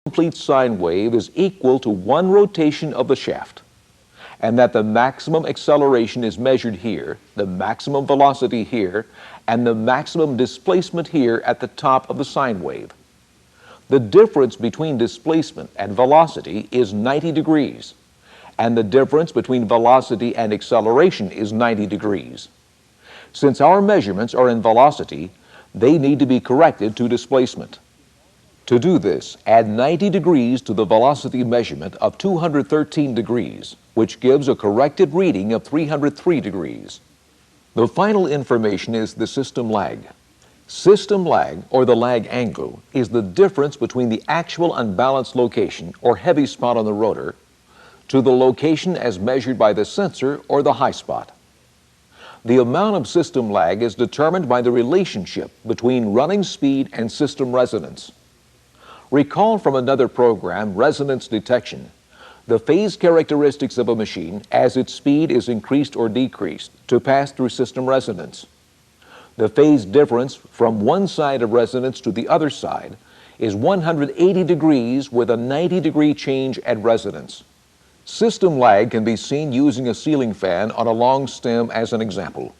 complete sine wave is equal to one rotation of the shaft, and that the maximum acceleration is measured here, the maximum velocity here, and the maximum displacement here at the top of the sine wave. The difference between displacement and velocity is 90 degrees, and the difference between velocity and acceleration is 90 degrees. Since our measurements are in velocity, they need to be corrected to displacement. To do this, add 90 degrees to the velocity measurement of 213 degrees, which gives a corrected reading of 303 degrees. The final information is the system lag. System lag, or the lag angle, is the difference between the actual unbalanced location, or heavy spot on the rotor, to the location as measured by the sensor, or the high spot. The amount of system lag is determined by the relationship between running speed and system resonance. Recall from another program, resonance detection, the phase characteristics of a machine as its speed is increased or decreased to pass through system resonance. The phase difference from one side of resonance to the other side is 180 degrees with a 90-degree change at resonance. System lag can be seen using a ceiling fan on a long stem as an example.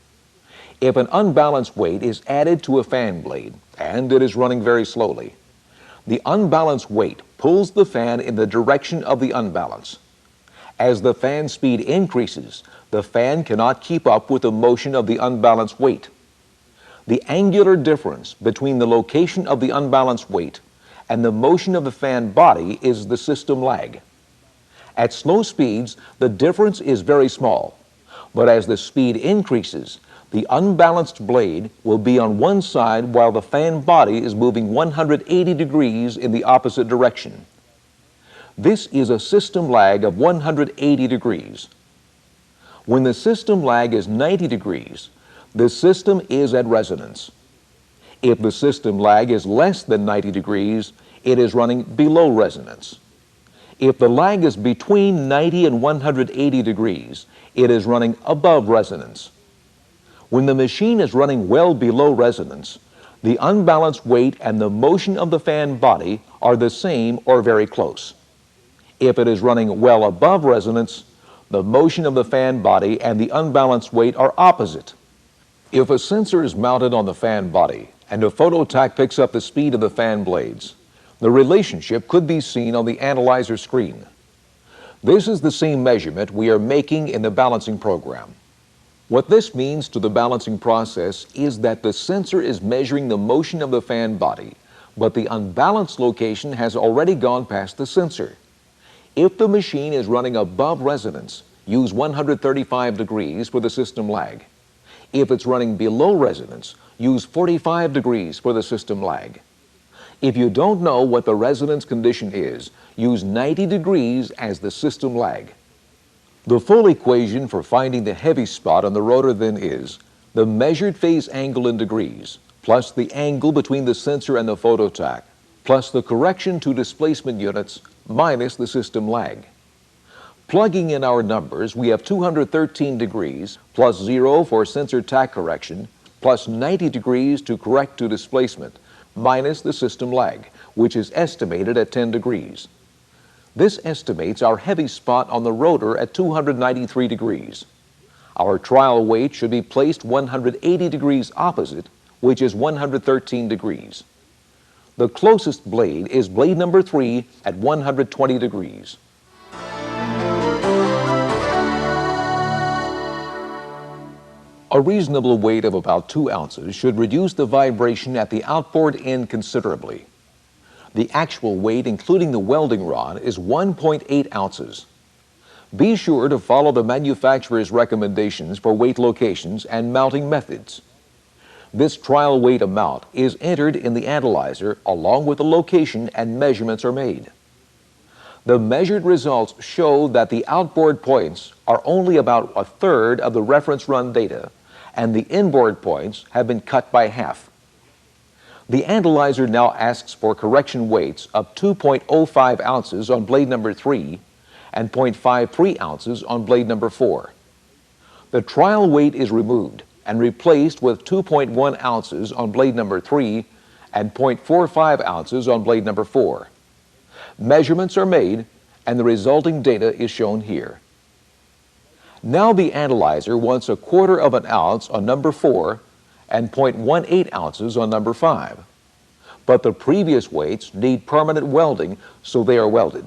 If an unbalanced weight is added to a fan blade and it is running very slowly, the unbalanced weight pulls the fan in the direction of the unbalance. As the fan speed increases, the fan cannot keep up with the motion of the unbalanced weight. The angular difference between the location of the unbalanced weight and the motion of the fan body is the system lag. At slow speeds, the difference is very small, but as the speed increases, the unbalanced blade will be on one side while the fan body is moving 180 degrees in the opposite direction. This is a system lag of 180 degrees. When the system lag is 90 degrees, the system is at resonance. If the system lag is less than 90 degrees, it is running below resonance. If the lag is between 90 and 180 degrees, it is running above resonance. When the machine is running well below resonance, the unbalanced weight and the motion of the fan body are the same or very close. If it is running well above resonance, the motion of the fan body and the unbalanced weight are opposite. If a sensor is mounted on the fan body and a phototach picks up the speed of the fan blades, the relationship could be seen on the analyzer screen. This is the same measurement we are making in the balancing program. What this means to the balancing process is that the sensor is measuring the motion of the fan body, but the unbalanced location has already gone past the sensor. If the machine is running above resonance, use 135 degrees for the system lag. If it's running below resonance, use 45 degrees for the system lag. If you don't know what the resonance condition is, use 90 degrees as the system lag. The full equation for finding the heavy spot on the rotor then is the measured phase angle in degrees, plus the angle between the sensor and the phototach, plus the correction to displacement units, minus the system lag. Plugging in our numbers, we have 213 degrees, plus 0 for sensor tach correction, plus 90 degrees to correct to displacement, minus the system lag, which is estimated at 10 degrees. This estimates our heavy spot on the rotor at 293 degrees. Our trial weight should be placed 180 degrees opposite, which is 113 degrees. The closest blade is blade number 3 at 120 degrees. A reasonable weight of about 2 ounces should reduce the vibration at the outboard end considerably. The actual weight, including the welding rod, is 1.8 ounces. Be sure to follow the manufacturer's recommendations for weight locations and mounting methods. This trial weight amount is entered in the analyzer along with the location and measurements are made. The measured results show that the outboard points are only about a third of the reference run data, and the inboard points have been cut by half. The analyzer now asks for correction weights of 2.05 ounces on blade number 3 and 0.53 ounces on blade number 4. The trial weight is removed and replaced with 2.1 ounces on blade number 3 and 0.45 ounces on blade number 4. Measurements are made, and the resulting data is shown here. Now the analyzer wants 1/4 of an ounce on number 4 and 0.18 ounces on number 5. But the previous weights need permanent welding, so they are welded.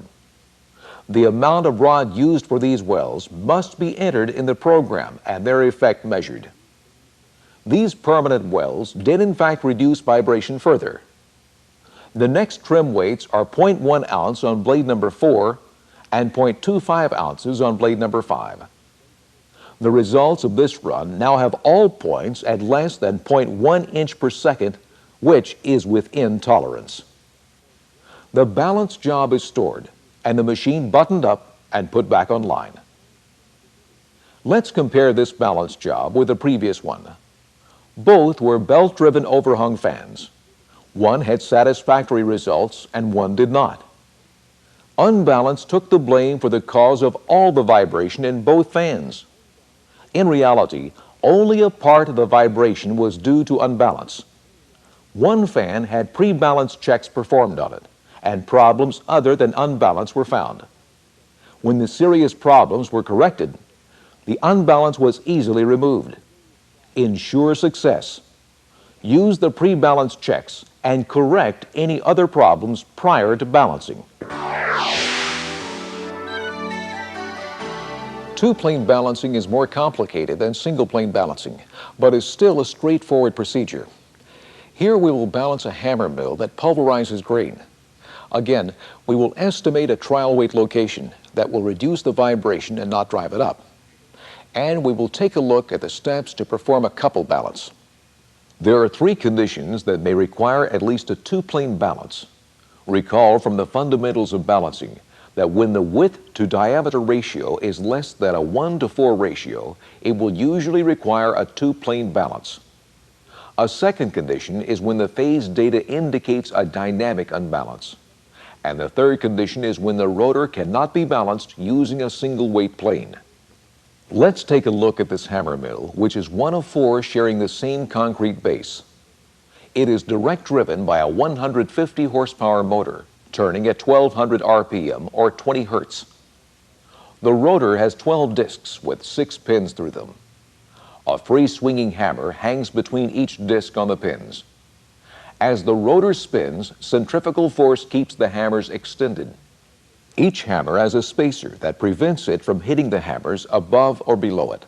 The amount of rod used for these welds must be entered in the program and their effect measured. These permanent welds did in fact reduce vibration further. The next trim weights are 0.1 ounce on blade number 4 and 0.25 ounces on blade number 5. The results of this run now have all points at less than 0.1 inch per second, which is within tolerance. The balance job is stored and the machine buttoned up and put back online. Let's compare this balance job with the previous one. Both were belt-driven overhung fans. One had satisfactory results and one did not. Unbalance took the blame for the cause of all the vibration in both fans. In reality, only a part of the vibration was due to unbalance. One fan had pre-balance checks performed on it, and problems other than unbalance were found. When the serious problems were corrected, the unbalance was easily removed. Ensure success. Use the pre-balance checks and correct any other problems prior to balancing. Two-plane balancing is more complicated than single-plane balancing, but is still a straightforward procedure. Here we will balance a hammer mill that pulverizes grain. Again, we will estimate a trial weight location that will reduce the vibration and not drive it up. And we will take a look at the steps to perform a couple balance. There are 3 conditions that may require at least a two-plane balance. Recall from the fundamentals of balancing that when the width to diameter ratio is less than a 1:4 ratio, it will usually require a two-plane balance. A second condition is when the phase data indicates a dynamic unbalance. And the third condition is when the rotor cannot be balanced using a single weight plane. Let's take a look at this hammer mill, which is one of 4 sharing the same concrete base. It is direct driven by a 150 horsepower motor, turning at 1200 RPM or 20 Hertz. The rotor has 12 discs with 6 pins through them. A free swinging hammer hangs between each disc on the pins. As the rotor spins, centrifugal force keeps the hammers extended. Each hammer has a spacer that prevents it from hitting the hammers above or below it.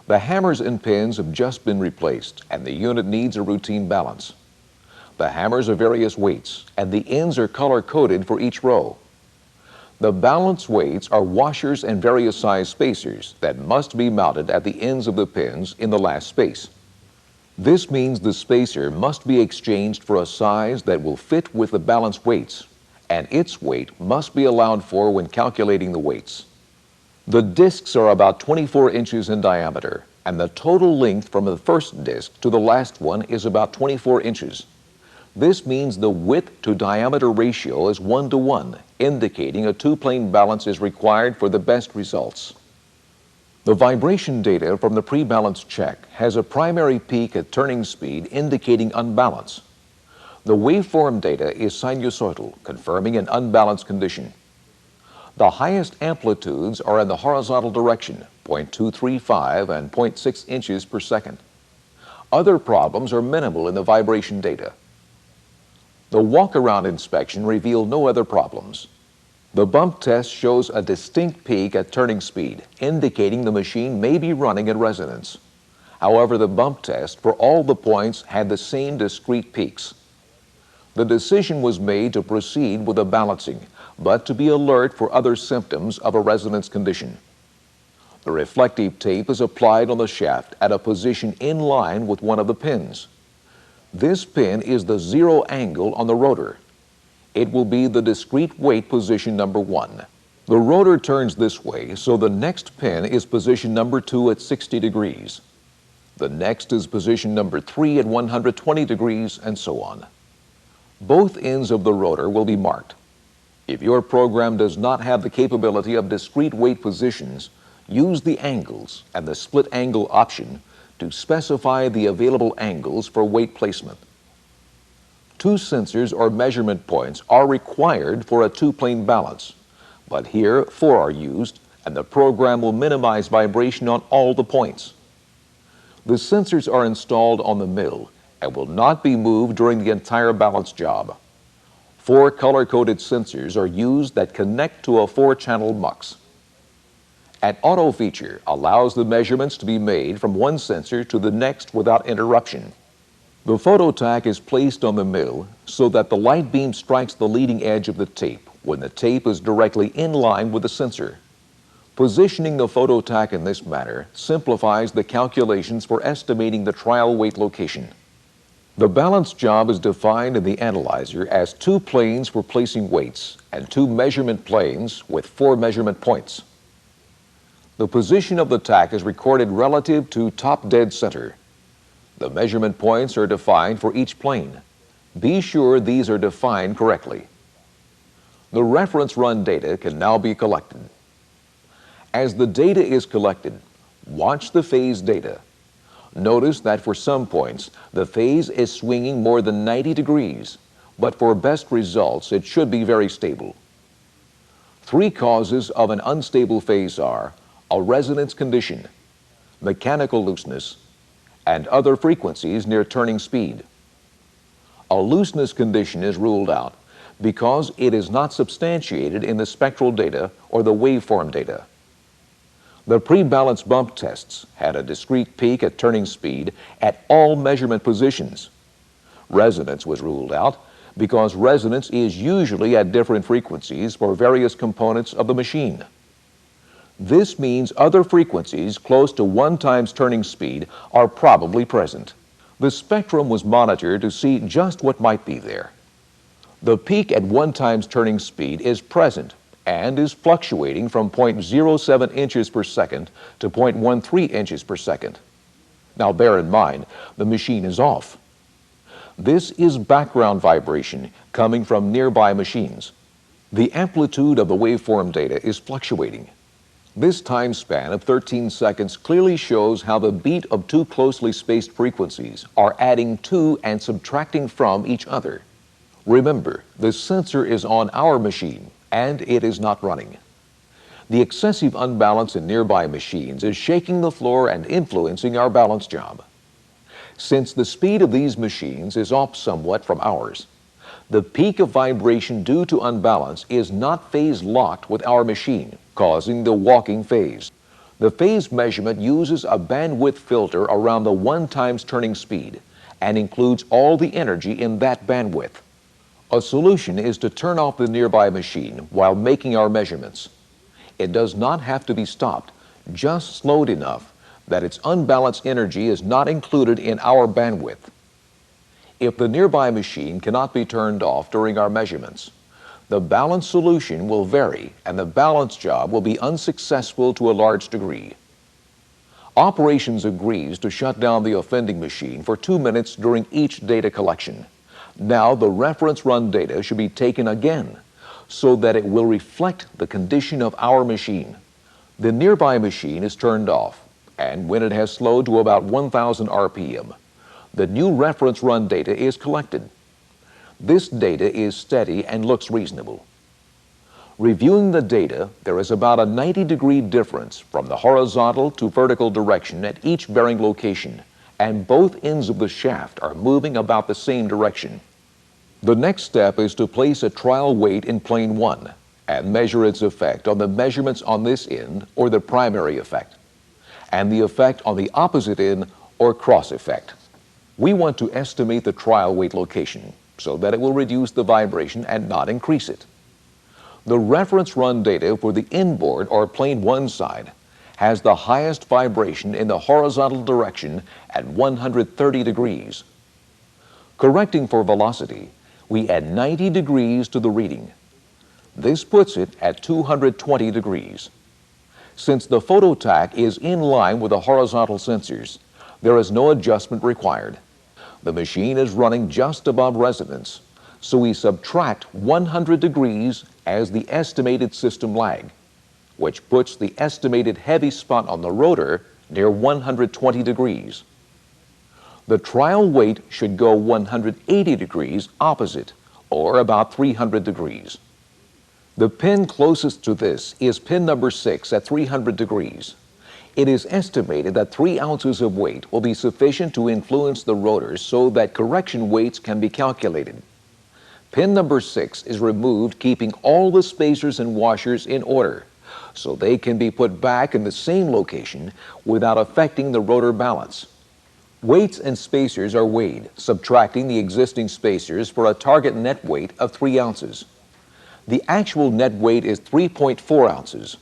The hammers and pins have just been replaced, and the unit needs a routine balance. The hammers are various weights, and the ends are color-coded for each row. The balance weights are washers and various size spacers that must be mounted at the ends of the pins in the last space. This means the spacer must be exchanged for a size that will fit with the balance weights, and its weight must be allowed for when calculating the weights. The discs are about 24 inches in diameter, and the total length from the first disc to the last one is about 24 inches. This means the width to diameter ratio is 1:1, indicating a two-plane balance is required for the best results. The vibration data from the pre-balance check has a primary peak at turning speed indicating unbalance. The waveform data is sinusoidal, confirming an unbalanced condition. The highest amplitudes are in the horizontal direction, 0.235 and 0.6 inches per second. Other problems are minimal in the vibration data. The walk-around inspection revealed no other problems. The bump test shows a distinct peak at turning speed, indicating the machine may be running at resonance. However, the bump test for all the points had the same discrete peaks. The decision was made to proceed with the balancing, but to be alert for other symptoms of a resonance condition. The reflective tape is applied on the shaft at a position in line with one of the pins. This pin is the 0 angle on the rotor. It will be the discrete weight position number 1. The rotor turns this way, so the next pin is position number 2 at 60 degrees. The next is position number 3 at 120 degrees, and so on. Both ends of the rotor will be marked. If your program does not have the capability of discrete weight positions, use the angles and the split angle option to specify the available angles for weight placement. 2 sensors or measurement points are required for a 2-plane balance, but here 4 are used, and the program will minimize vibration on all the points. The sensors are installed on the mill and will not be moved during the entire balance job. 4 color-coded sensors are used that connect to a 4-channel mux. An auto feature allows the measurements to be made from one sensor to the next without interruption. The phototac is placed on the mill so that the light beam strikes the leading edge of the tape when the tape is directly in line with the sensor. Positioning the phototac in this manner simplifies the calculations for estimating the trial weight location. The balance job is defined in the analyzer as 2 planes for placing weights and 2 measurement planes with 4 measurement points. The position of the tack is recorded relative to top dead center. The measurement points are defined for each plane. Be sure these are defined correctly. The reference run data can now be collected. As the data is collected, watch the phase data. Notice that for some points, the phase is swinging more than 90 degrees, but for best results, it should be very stable. 3 causes of an unstable phase are a resonance condition, mechanical looseness, and other frequencies near turning speed. A looseness condition is ruled out because it is not substantiated in the spectral data or the waveform data. The pre-balance bump tests had a discrete peak at turning speed at all measurement positions. Resonance was ruled out because resonance is usually at different frequencies for various components of the machine. This means other frequencies close to 1 times turning speed are probably present. The spectrum was monitored to see just what might be there. The peak at 1 times turning speed is present and is fluctuating from 0.07 inches per second to 0.13 inches per second. Now bear in mind, the machine is off. This is background vibration coming from nearby machines. The amplitude of the waveform data is fluctuating. This time span of 13 seconds clearly shows how the beat of 2 closely spaced frequencies are adding to and subtracting from each other. Remember, the sensor is on our machine, and it is not running. The excessive unbalance in nearby machines is shaking the floor and influencing our balance job. Since the speed of these machines is off somewhat from ours, the peak of vibration due to unbalance is not phase locked with our machine, causing the walking phase. The phase measurement uses a bandwidth filter around the 1 times turning speed and includes all the energy in that bandwidth. A solution is to turn off the nearby machine while making our measurements. It does not have to be stopped, just slowed enough that its unbalanced energy is not included in our bandwidth. If the nearby machine cannot be turned off during our measurements, the balance solution will vary and the balance job will be unsuccessful to a large degree. Operations agrees to shut down the offending machine for 2 minutes during each data collection. Now the reference run data should be taken again so that it will reflect the condition of our machine. The nearby machine is turned off, and when it has slowed to about 1,000 RPM, the new reference run data is collected. This data is steady and looks reasonable. Reviewing the data, there is about a 90-degree difference from the horizontal to vertical direction at each bearing location, and both ends of the shaft are moving about the same direction. The next step is to place a trial weight in plane 1 and measure its effect on the measurements on this end, or the primary effect, and the effect on the opposite end, or cross effect. We want to estimate the trial weight location so that it will reduce the vibration and not increase it. The reference run data for the inboard or plane 1 side has the highest vibration in the horizontal direction at 130 degrees. Correcting for velocity, we add 90 degrees to the reading. This puts it at 220 degrees. Since the phototac is in line with the horizontal sensors, there is no adjustment required. The machine is running just above resonance, so we subtract 100 degrees as the estimated system lag, which puts the estimated heavy spot on the rotor near 120 degrees. The trial weight should go 180 degrees opposite, or about 300 degrees. The pin closest to this is pin number 6 at 300 degrees. It is estimated that 3 ounces of weight will be sufficient to influence the rotors so that correction weights can be calculated. Pin number 6 is removed, keeping all the spacers and washers in order, so they can be put back in the same location without affecting the rotor balance. Weights and spacers are weighed, subtracting the existing spacers for a target net weight of 3 ounces. The actual net weight is 3.4 ounces.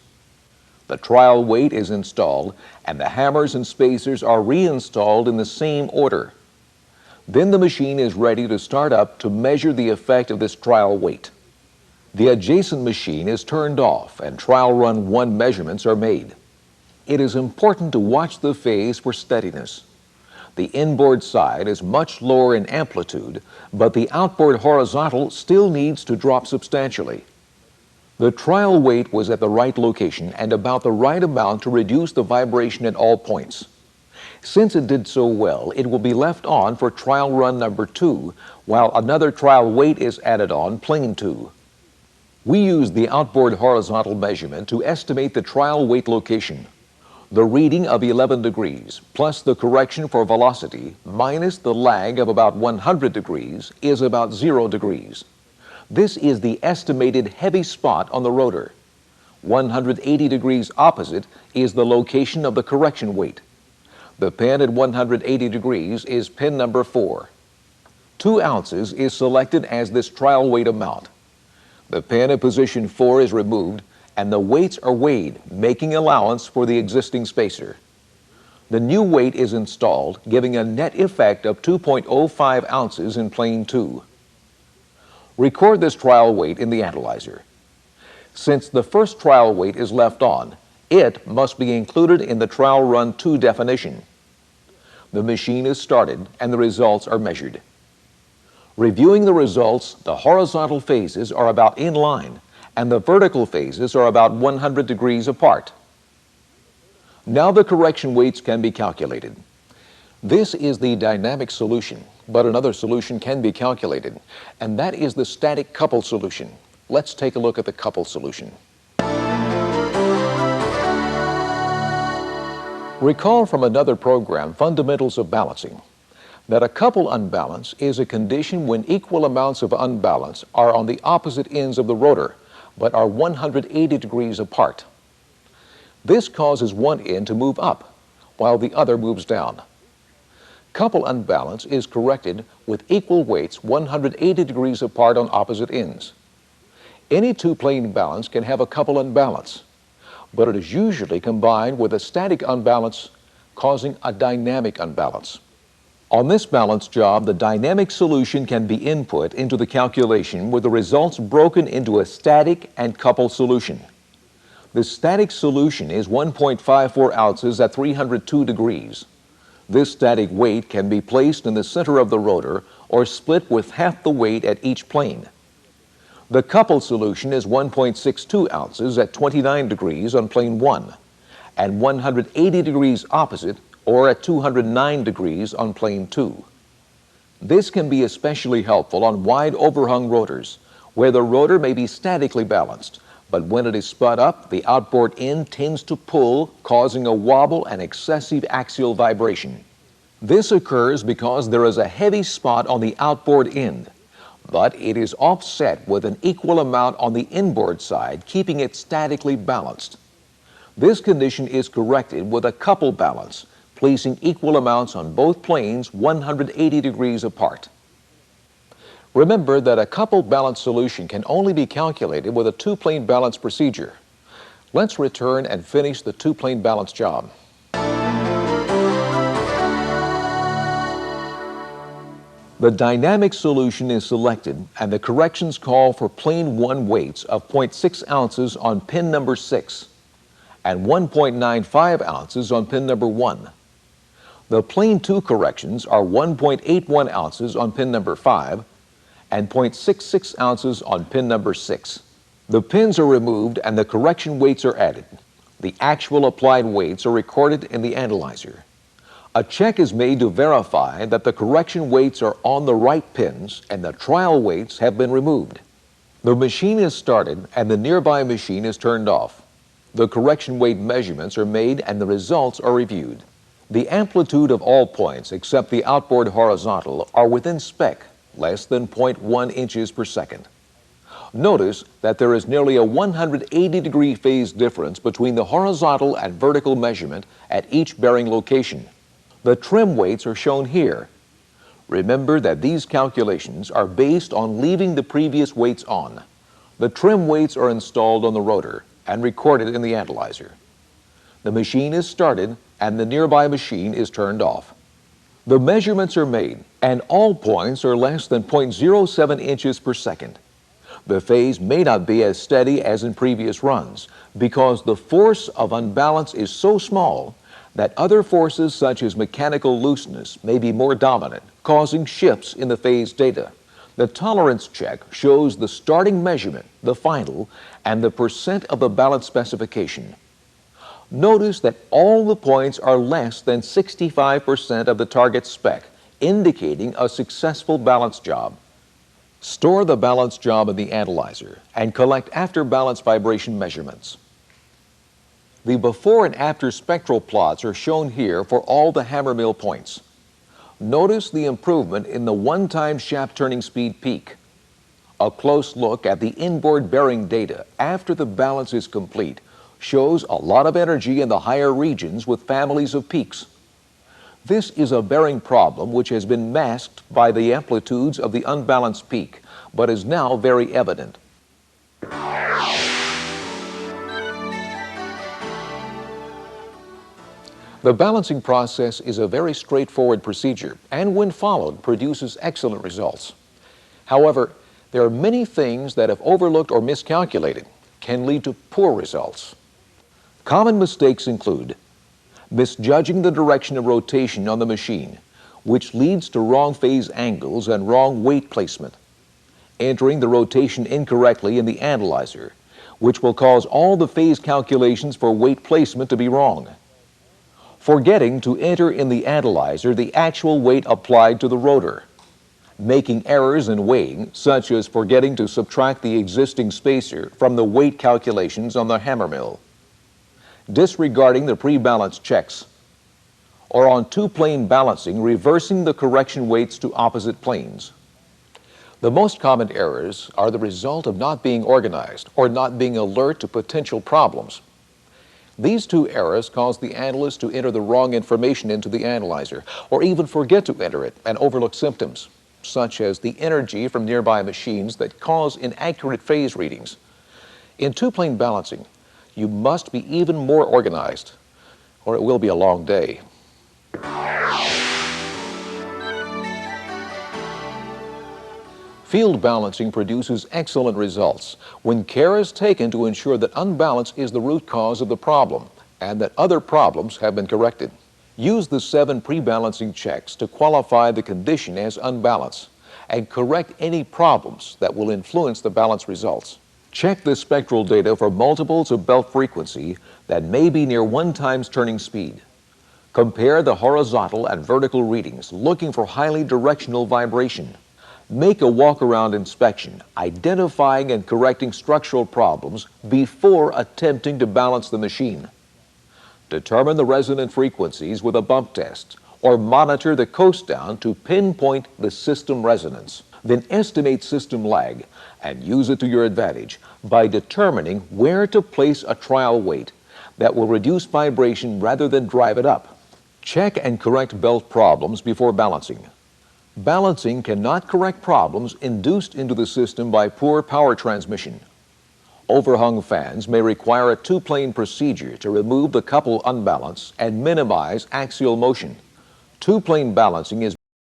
The trial weight is installed, and the hammers and spacers are reinstalled in the same order. Then the machine is ready to start up to measure the effect of this trial weight. The adjacent machine is turned off and trial run 1 measurements are made. It is important to watch the phase for steadiness. The inboard side is much lower in amplitude, but the outboard horizontal still needs to drop substantially. The trial weight was at the right location and about the right amount to reduce the vibration at all points. Since it did so well, it will be left on for trial run number 2, while another trial weight is added on plane 2. We use the outboard horizontal measurement to estimate the trial weight location. The reading of 11 degrees plus the correction for velocity minus the lag of about 100 degrees is about 0 degrees. This is the estimated heavy spot on the rotor. 180 degrees opposite is the location of the correction weight. The pin at 180 degrees is pin number 4. 2 ounces is selected as this trial weight amount. The pin at position 4 is removed and the weights are weighed, making allowance for the existing spacer. The new weight is installed, giving a net effect of 2.05 ounces in plane 2. Record this trial weight in the analyzer. Since the first trial weight is left on, it must be included in the trial run 2 definition. The machine is started and the results are measured. Reviewing the results, the horizontal phases are about in line and the vertical phases are about 100 degrees apart. Now the correction weights can be calculated. This is the dynamic solution, but another solution can be calculated, and that is the static couple solution. Let's take a look at the couple solution. Recall from another program, Fundamentals of Balancing, that a couple unbalance is a condition when equal amounts of unbalance are on the opposite ends of the rotor, but are 180 degrees apart. This causes one end to move up, while the other moves down. Couple unbalance is corrected with equal weights 180 degrees apart on opposite ends. Any two-plane balance can have a couple unbalance, but it is usually combined with a static unbalance, causing a dynamic unbalance. On this balance job, the dynamic solution can be input into the calculation with the results broken into a static and couple solution. The static solution is 1.54 ounces at 302 degrees. This static weight can be placed in the center of the rotor or split with half the weight at each plane. The couple solution is 1.62 ounces at 29 degrees on plane 1 and 180 degrees opposite or at 209 degrees on plane 2. This can be especially helpful on wide overhung rotors, where the rotor may be statically balanced, but when it is spun up, the outboard end tends to pull, causing a wobble and excessive axial vibration. This occurs because there is a heavy spot on the outboard end, but it is offset with an equal amount on the inboard side, keeping it statically balanced. This condition is corrected with a couple balance, placing equal amounts on both planes 180 degrees apart. Remember that a coupled balance solution can only be calculated with a two-plane balance procedure. Let's return and finish the two-plane balance job. The dynamic solution is selected and the corrections call for plane 1 weights of 0.6 ounces on pin number 6 and 1.95 ounces on pin number 1. The plane 2 corrections are 1.81 ounces on pin number 5 and 0.66 ounces on pin number 6. The pins are removed and the correction weights are added. The actual applied weights are recorded in the analyzer. A check is made to verify that the correction weights are on the right pins and the trial weights have been removed. The machine is started and the nearby machine is turned off. The correction weight measurements are made and the results are reviewed. The amplitude of all points except the outboard horizontal are within spec, less than 0.1 inches per second. Notice that there is nearly a 180-degree phase difference between the horizontal and vertical measurement at each bearing location. The trim weights are shown here. Remember that these calculations are based on leaving the previous weights on. The trim weights are installed on the rotor and recorded in the analyzer. The machine is started and the nearby machine is turned off. The measurements are made and all points are less than 0.07 inches per second. The phase may not be as steady as in previous runs because the force of unbalance is so small that other forces such as mechanical looseness may be more dominant, causing shifts in the phase data. The tolerance check shows the starting measurement, the final, and the percent of the balance specification. Notice that all the points are less than 65% of the target spec, indicating a successful balance job. Store the balance job in the analyzer and collect after-balance vibration measurements. The before and after spectral plots are shown here for all the hammer mill points. Notice the improvement in the one-time shaft turning speed peak. A close look at the inboard bearing data after the balance is complete shows a lot of energy in the higher regions with families of peaks. This is a bearing problem which has been masked by the amplitudes of the unbalanced peak, but is now very evident. The balancing process is a very straightforward procedure and when followed produces excellent results. However, there are many things that if overlooked or miscalculated can lead to poor results. Common mistakes include misjudging the direction of rotation on the machine, which leads to wrong phase angles and wrong weight placement. Entering the rotation incorrectly in the analyzer, which will cause all the phase calculations for weight placement to be wrong. Forgetting to enter in the analyzer the actual weight applied to the rotor. Making errors in weighing, such as forgetting to subtract the existing spacer from the weight calculations on the hammer mill. Disregarding the pre-balance checks, or on two-plane balancing, reversing the correction weights to opposite planes. The most common errors are the result of not being organized or not being alert to potential problems. These two errors cause the analyst to enter the wrong information into the analyzer, or even forget to enter it and overlook symptoms, such as the energy from nearby machines that cause inaccurate phase readings. In two-plane balancing, you must be even more organized, or it will be a long day. Field balancing produces excellent results when care is taken to ensure that unbalance is the root cause of the problem and that other problems have been corrected. Use the 7 pre-balancing checks to qualify the condition as unbalance and correct any problems that will influence the balance results. Check the spectral data for multiples of belt frequency that may be near 1 times turning speed. Compare the horizontal and vertical readings, looking for highly directional vibration. Make a walk-around inspection, identifying and correcting structural problems before attempting to balance the machine. Determine the resonant frequencies with a bump test, or monitor the coast down to pinpoint the system resonance. Then estimate system lag and use it to your advantage by determining where to place a trial weight that will reduce vibration rather than drive it up. Check and correct belt problems before balancing. Balancing cannot correct problems induced into the system by poor power transmission. Overhung fans may require a two-plane procedure to remove the couple unbalance and minimize axial motion. Two-plane balancing is